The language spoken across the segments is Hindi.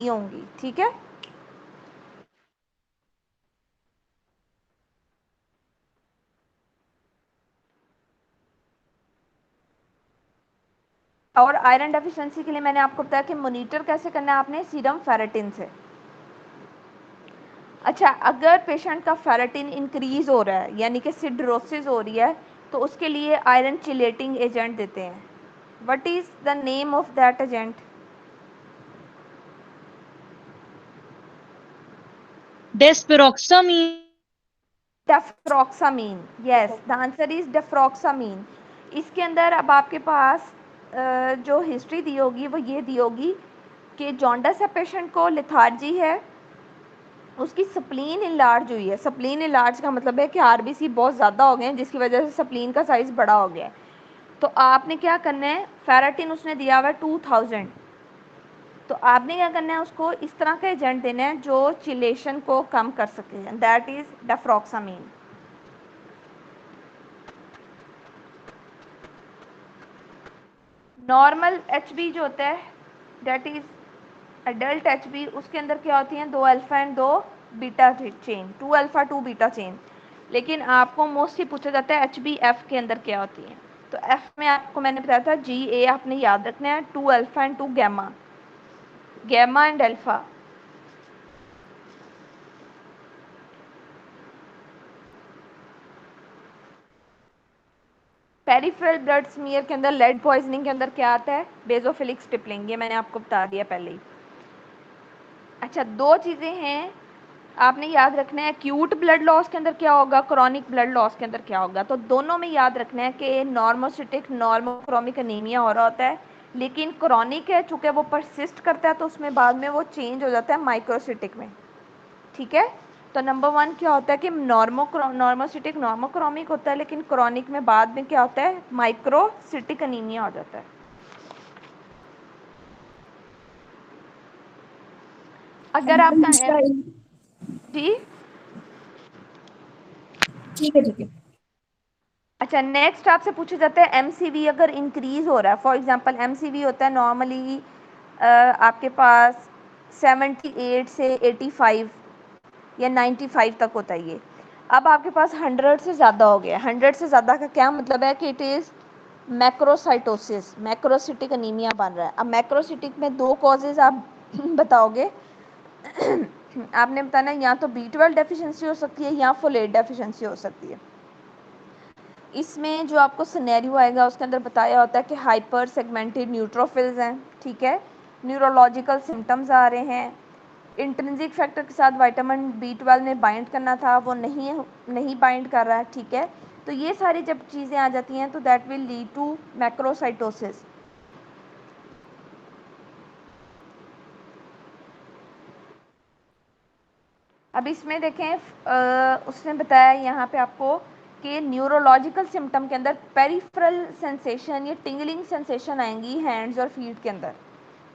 होंगी, ठीक है। और आयरन डेफिशिएंसी के लिए मैंने आपको बताया कि मॉनिटर कैसे करना है आपने, सीरम फेरेटिन से। अच्छा, अगर पेशेंट का फेरेटिन इंक्रीज हो रहा है यानी कि सिडरोसिस हो रही है, तो उसके लिए आयरन चिलेटिंग एजेंट देते हैं। What is the name of that agent? Desferrioxamine. Deferoxamine, yes, the answer is deferoxamine. इसके अंदर अब आपके पास जो हिस्ट्री दी होगी वो ये दी होगी कि जॉन्डस है पेशेंट को, लिथार्जी है, उसकी स्प्लीन इनलार्ज हुई है। स्प्लीन इनलार्ज का मतलब है कि आरबीसी बहुत ज़्यादा हो गए हैं जिसकी वजह से स्प्लीन का साइज़ बड़ा हो गया है। तो आपने क्या करना है, फेरेटिन उसने दिया हुआ है 2000, तो आपने क्या करना है, उसको इस तरह का एजेंट देना है जो चिलेशन को कम कर सके, दैट इज डेफ्रॉक्सामीन। नॉर्मल एचबी जो होता है, दैट इज एडल्ट एचबी, उसके अंदर क्या होती हैं, 2 alpha and 2 beta chain, 2 alpha 2 beta chain. लेकिन आपको मोस्टली पूछा जाता है एचबी एफ के अंदर क्या होती है। तो एफ में आपको मैंने बताया था जी ए, आपने याद रखना है, 2 alpha and 2 gamma, gamma and alpha. Peripheral blood smear के अंदर लेड पॉइजनिंग के अंदर क्या आता है, बेजोफिलिक स्टिपलिंग, ये मैंने आपको बता दिया पहले ही। अच्छा, दो चीज़ें हैं आपने याद रखना है, एक्यूट ब्लड लॉस के अंदर क्या होगा, क्रॉनिक ब्लड लॉस के अंदर क्या होगा। तो दोनों में याद रखना है कि नॉर्मोसिटिक नॉर्मोक्रोमिक एनीमिया हो रहा होता है, लेकिन क्रॉनिक है चूँकि वो परसिस्ट करता है तो उसमें बाद में वो चेंज हो जाता है माइक्रोसिटिक में, ठीक है। तो नंबर 1 क्या होता है कि नॉर्मोसिटिक नॉर्मोक्रोमिक होता है, लेकिन क्रॉनिक में बाद में क्या होता है, माइक्रोसिटिक एनीमिया हो जाता है। अगर आपका जी, ठीक है ठीक है। अच्छा, नेक्स्ट आपसे पूछा जाता है एमसीवी अगर इंक्रीज हो रहा है। फॉर एग्जांपल एमसीवी होता है नॉर्मली आपके पास 78 से 85 या 95 तक होता है ये। अब आपके पास 100 से ज़्यादा हो गया। 100 से ज़्यादा का क्या मतलब है कि it is macrocytosis, macrocytic anaemia बन रहा है। अब मैक्रोसिटिक में दो कॉजेज आप बताओगे आपने बताना या तो B12 डेफिशिएंसी हो सकती है या फोलेट डेफिशिएंसी हो सकती है। इसमें जो आपको सिनेरियो आएगा उसके अंदर बताया होता है कि हाइपर सेगमेंटेड न्यूट्रोफिल्स हैं, ठीक है, न्यूरोलॉजिकल सिम्टम्स आ रहे हैं, इंट्रिंसिक फैक्टर के साथ विटामिन B12 ने बाइंड करना था वो नहीं बाइंड कर रहा है, ठीक है। तो ये सारी जब चीज़ें आ जाती हैं तो that will lead to macrocytosis. अब इसमें देखें उसने बताया यहाँ पे आपको कि न्यूरोलॉजिकल सिम्टम के अंदर पेरिफेरल सेंसेशन या टिंगलिंग सेंसेशन आएंगी हैंड्स और फीट के अंदर।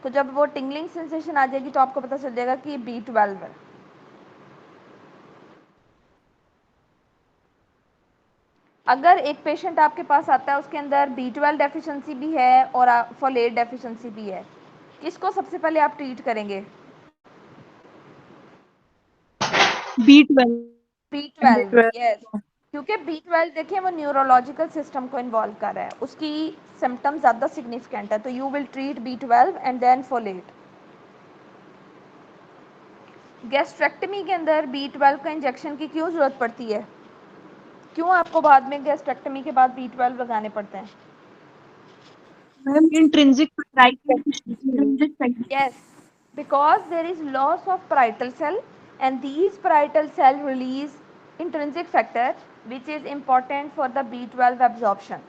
तो जब वो टिंगलिंग सेंसेशन आ जाएगी तो आपको पता चल जाएगा कि B12 है। अगर एक पेशेंट आपके पास आता है उसके अंदर B12 डेफिशिएंसी भी है और फोलेट डेफिशिएंसी भी है, किसको सबसे पहले आप ट्रीट करेंगे? B12। B12, यस, क्योंकि B12 देखिए वो न्यूरोलॉजिकल सिस्टम को इन्वॉल्व कर रहा है, उसकी सिम्टम ज़्यादा सिग्निफिकेंट है, तो you will treat B12 and then folate. Gastrectomy के अंदर B12 का इंजेक्शन की क्यों ज़रूरत पड़ती है? क्यों आपको बाद में गैस्ट्रेक्टमी के बाद B12 लगाने पड़ते हैं? Ma'am intrinsic Yes, because there is loss of parietal cell and these parietal cell release intrinsic factor which is important for the B12 absorption.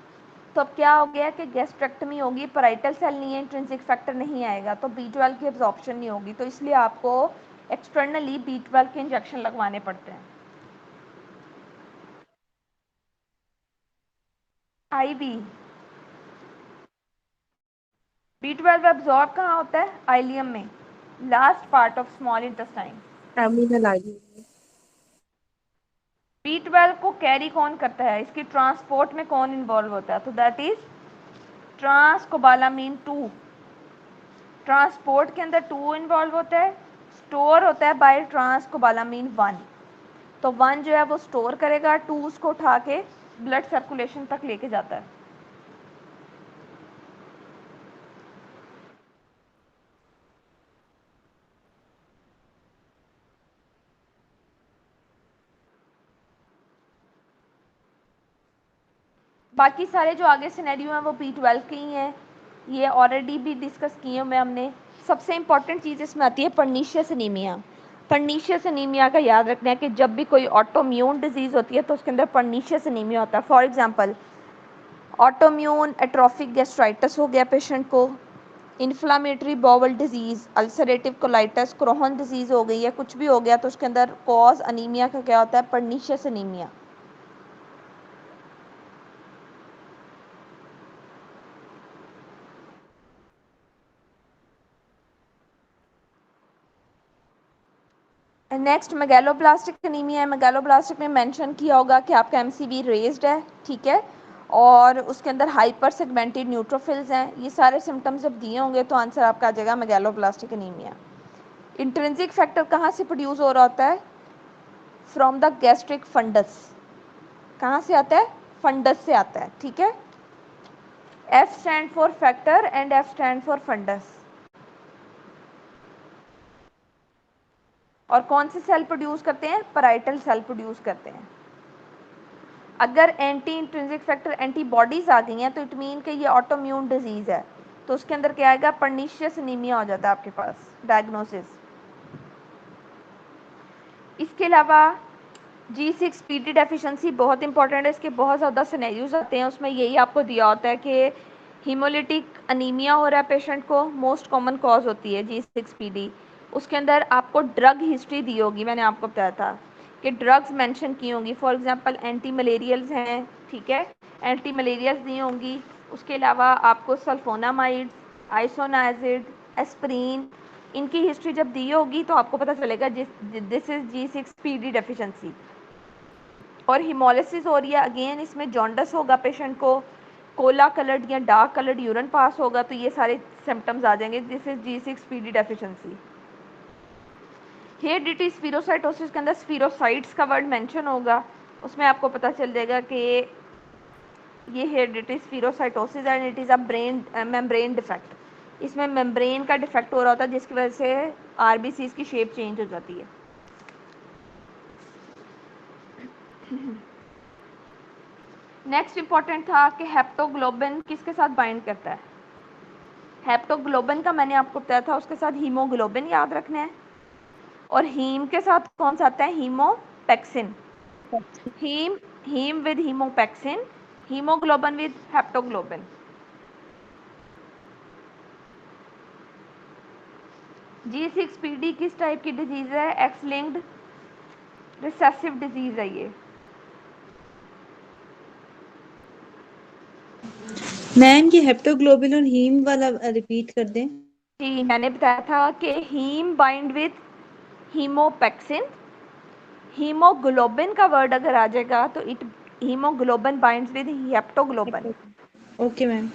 तो अब क्या हो गया कि गैस्ट्रेक्टमी होगी, पैराइटल सेल नहीं है, इंट्रिंसिक फैक्टर नहीं आएगा तो B12 की एब्जॉर्प्शन नहीं होगी, तो इसलिए आपको एक्सटर्नली B12 के इंजेक्शन लगवाने पड़ते हैं। आईवी B12 एब्जॉर्ब कहाँ होता है? आइलियम में, last part of small intestine. Terminal आगे। B12 को कैरी कौन करता है, इसकी ट्रांसपोर्ट में कौन इन्वॉल्व होता है? तो दैट इज ट्रांसकोबालामीन 2। ट्रांसपोर्ट के अंदर 2 इन्वॉल्व होता है, स्टोर होता है बाय ट्रांसकोबालामीन 1। तो 1 जो है वो स्टोर करेगा, 2 उसको उठा के ब्लड सर्कुलेशन तक लेके जाता है। बाकी सारे जो आगे सिनेरियो हैं वो B12 के ही हैं, ये ऑलरेडी भी डिस्कस किए हुए हमने। सबसे इम्पॉर्टेंट चीज़ इसमें आती है पर्नीशियस एनीमिया। पर्नीशियस एनीमिया का याद रखना है कि जब भी कोई ऑटोम्यून डिजीज़ होती है तो उसके अंदर पर्नीशियस एनीमिया होता है। For example autoimmune atrophic gastritis हो गया पेशेंट को, inflammatory bowel disease, ulcerative colitis, Crohn disease हो गई है, कुछ भी हो गया तो उसके अंदर कॉज अनीमिया का क्या होता है, pernicious anaemia. Next megaloblastic anaemia है। मेगालोब्लास्टिक में मेंशन किया होगा कि आपका एमसीवी रेज्ड है, ठीक है, और उसके अंदर हाइपर सेगमेंटेड न्यूट्रोफिल्स हैं। ये सारे सिम्टम्स जब दिए होंगे तो आंसर आपका आ जाएगा मेगालोब्लास्टिक एनीमिया। इंट्रिंसिक फैक्टर कहाँ से प्रोड्यूस हो रहा होता है, फ्रॉम द गैस्ट्रिक फंडस। कहाँ से आता है, फंडस से आता है, ठीक है। F stand for factor and F stand for fundus. और कौन से सेल प्रोड्यूस करते हैं, पैराइटल सेल प्रोड्यूस करते हैं। अगर एंटी इंट्रिंसिक फैक्टर एंटीबॉडीज आ गई हैं तो इट मीन कि ये ऑटोम्यून डिजीज़ है, तो उसके अंदर क्या आएगा, पर्नीशियस एनीमिया हो जाता है आपके पास डायग्नोसिस। इसके अलावा G6PD डेफिशिएंसी बहुत इंपॉर्टेंट है, इसके बहुत ज़्यादा सिनेरियोज आते हैं, उसमें यही आपको दिया होता है कि हीमोलिटिक अनीमिया हो रहा है पेशेंट को, मोस्ट कॉमन कॉज होती है G6PD। उसके अंदर आपको ड्रग हिस्ट्री दी होगी, मैंने आपको बताया था कि ड्रग्स मेंशन की होंगी। फॉर एग्जांपल एंटी मलेरियल्स हैं, ठीक है, एंटी मलेरियल्स दी होंगी। उसके अलावा आपको सल्फोनामाइड्स, आइसोनाइजिड, एस्प्रीन, इनकी हिस्ट्री जब दी होगी तो आपको पता चलेगा दिस इज G6PD डेफिशिएंसी। और हिमोलिसिस हो रही है, अगेन इसमें जॉन्डस होगा पेशेंट को, कोला कलर्ड या डार्क कलर्ड यूरिन पास होगा, तो ये सारे सिम्टम्स आ जाएंगे, this is G6PD deficiency. Hereditary spherocytosis के अंदर स्फीरोसाइट्स का वर्ड मेंशन होगा, उसमें आपको पता चल जाएगा कि ये hereditary spherocytosis and it is a brain membrane defect. इसमें मेम्ब्रेन का डिफेक्ट हो रहा होता है जिसकी वजह से आरबीसीज की शेप चेंज हो जाती है। नेक्स्ट इंपॉर्टेंट था कि हेप्टोग्लोबिन किसके साथ बाइंड करता है। हेप्टोग्लोबिन का मैंने आपको बताया था, उसके साथ हीमोग्लोबिन याद रखना है, और हीम के साथ कौन सा आता है, haemopexin. Haem haem with haemopexin, haemoglobin with haptoglobin. G6PD किस टाइप की डिजीज है, एक्स लिंक्ड रिसेसिव डिजीज है ये। मैम ये हेप्टोग्लोबिन और हीम वाला रिपीट कर दें। जी मैंने बताया था कि haem bind with haemopexin, haemoglobin का वर्ड अगर आ जाएगा तो it haemoglobin binds with haptoglobin. Okay ma'am.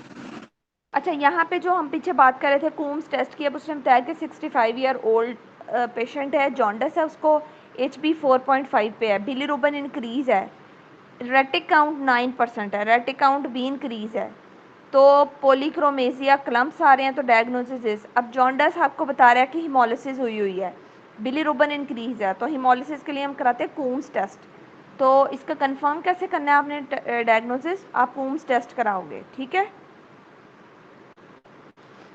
अच्छा, यहाँ पे जो हम पीछे बात कर रहे थे कूम्स टेस्ट की, अब उसने बताया कि 65 ईयर ओल्ड पेशेंट है, जॉन्डस है, उसको HB 4.5 पे है, बिलीरुबिन इंक्रीज है, रेटिक काउंट 9% है, रेटिक काउंट भी इंक्रीज है, तो पोलीक्रोमेसिया क्लम्प्स आ रहे हैं, तो डायग्नोसिस। अब जॉन्डस आपको बता रहा है कि हिमोलिसिस हुई हुई है, बिलीरुबिन इंक्रीज है, तो हिमोलिसिस के लिए हम कराते हैं कूम्स टेस्ट। तो इसका कंफर्म कैसे करना है आपने डायग्नोसिस, आप कूम्स टेस्ट कराओगे, ठीक है।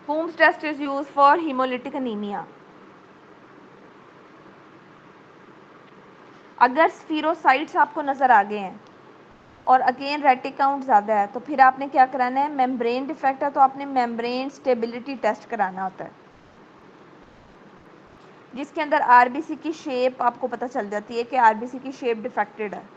Coombs test is used for hemolytic anemia. अगर स्फीरोसाइट्स आपको नज़र आ गए हैं और अगेन रेटिक काउंट ज़्यादा है तो फिर आपने क्या कराना है, मेम्ब्रेन डिफेक्ट है तो आपने मेम्ब्रेन स्टेबिलिटी टेस्ट कराना होता है, जिसके अंदर आरबीसी की शेप आपको पता चल जाती है कि आरबीसी की शेप डिफेक्टेड है।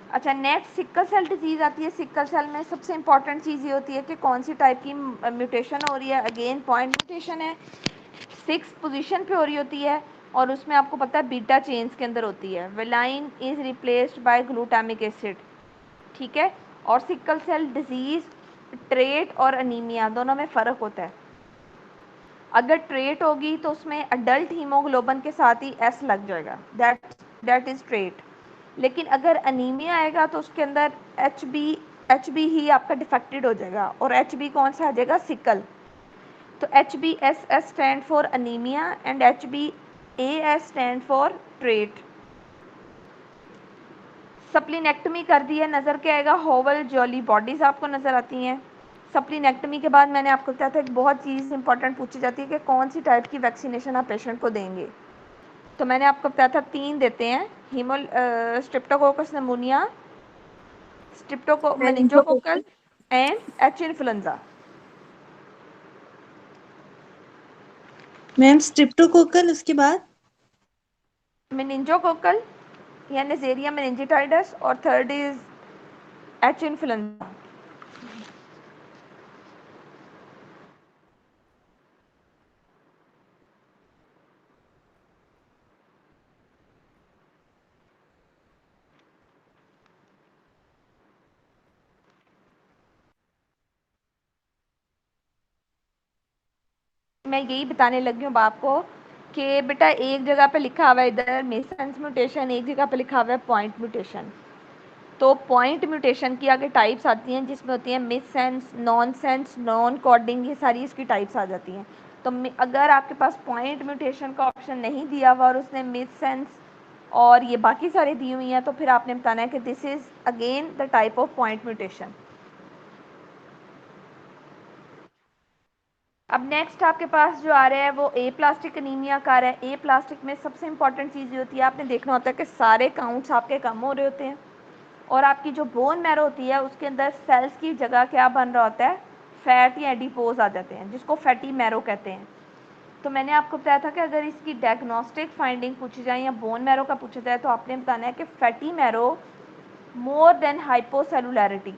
अच्छा, नेक्स्ट सिक्कल सेल डिजीज़ आती है। सिक्कल सेल में सबसे इंपॉर्टेंट चीज़ ये होती है कि कौन सी टाइप की म्यूटेशन हो रही है। अगेन पॉइंट म्यूटेशन है, 6 पोजीशन पे हो रही होती है, और उसमें आपको पता है बीटा चेन्स के अंदर होती है। Valine is replaced by glutamic acid, ठीक है, और सिकल सेल डिजीज ट्रेट और अनीमिया दोनों में फ़र्क होता है। अगर ट्रेट होगी तो उसमें अडल्ट हीमोग्लोबिन के साथ ही एस लग जाएगा, दैट इज़ ट्रेट। लेकिन अगर अनीमिया आएगा तो उसके अंदर एच बी ही आपका डिफेक्टेड हो जाएगा, और एच बी कौन सा आ जाएगा, सिकल। तो H B S S stand for anaemia and H B A S stand for trait. Splenectomy कर दी है, नज़र क्या आएगा, होवल जॉली बॉडीज़ आपको नज़र आती हैं। सप्लीनेक्टमी के बाद मैंने आपको बताया था एक बहुत चीज़ इंपॉर्टेंट पूछी जाती है कि कौन सी टाइप की वैक्सीनेशन आप पेशेंट को देंगे। तो मैंने आपको बताया था 3 देते हैं, streptococcus pneumoniae, meningococcal and H influenza. Ma'am streptococcal, उसके बाद मेनिंजोकोकल या नेजेरिया मेनिंजिटाइडस, और थर्ड इज एच इन्फ्लुएंजा। मैं यही बताने लगी हूँ बाप को कि बेटा एक जगह पे लिखा हुआ है इधर मिससेंस म्यूटेशन, एक जगह पे लिखा हुआ है पॉइंट म्यूटेशन। तो पॉइंट म्यूटेशन की आगे टाइप्स आती हैं जिसमें होती हैं मिससेंस, नॉन कोडिंग, ये सारी इसकी टाइप्स आ जाती हैं। तो अगर आपके पास पॉइंट म्यूटेशन का ऑप्शन नहीं दिया हुआ और उसने मिससेंस और ये बाकी सारी दी हुई हैं, तो फिर आपने बताना है कि this is again the type of point mutation. अब नेक्स्ट आपके पास जो आ रहा है वो ए प्लास्टिक अनीमिया का आ रहा है। ए प्लास्टिक में सबसे इंपॉर्टेंट चीज़ ये होती है, आपने देखना होता है कि सारे काउंट्स आपके कम हो रहे होते हैं और आपकी जो बोन मैरो होती है उसके अंदर सेल्स की जगह क्या बन रहा होता है, फैट या एडिपोज आ जाते हैं, जिसको फैटी मैरो कहते हैं। तो मैंने आपको बताया था कि अगर इसकी डायग्नोस्टिक फाइंडिंग पूछी जाए या बोन मैरो का पूछा जाए तो आपने बताना है कि fatty marrow more than hypocellularity.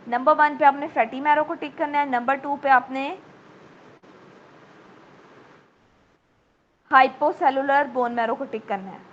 Number 1 पे आपने फैटी मैरो को टिक करना है, नंबर 2 पे आपने हाइपोसेलुलर बोन मैरो को टिक करना है।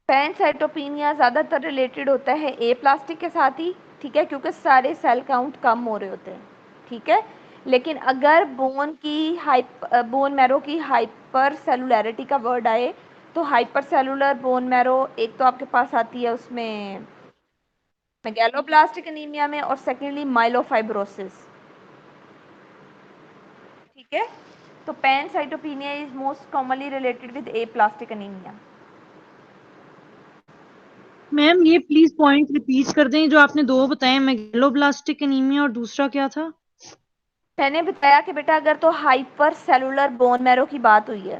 पैनसाइटोपिनिया ज़्यादातर रिलेटेड होता है ए प्लास्टिक के साथ ही, ठीक है, क्योंकि सारे सेल काउंट कम हो रहे होते हैं, ठीक है। लेकिन अगर बोन मैरो की हाइपर सेलुलैरिटी का वर्ड आए तो हाइपर सेलुलर बोन मैरो एक तो आपके पास आती है उसमें मेगालोब्लास्टिक एनीमिया में, और सेकेंडली माइलोफाइब्रोसिस, ठीक है। तो pancytopenia is most commonly related with A plastic anaemia. Ma'am ये प्लीज पॉइंट रिपीट कर दें जो आपने दो बताए, मेगालोब्लास्टिक एनीमिया और दूसरा क्या था? मैंने बताया कि बेटा अगर तो हाइपर सेलुलर बोन मैरो की बात हुई है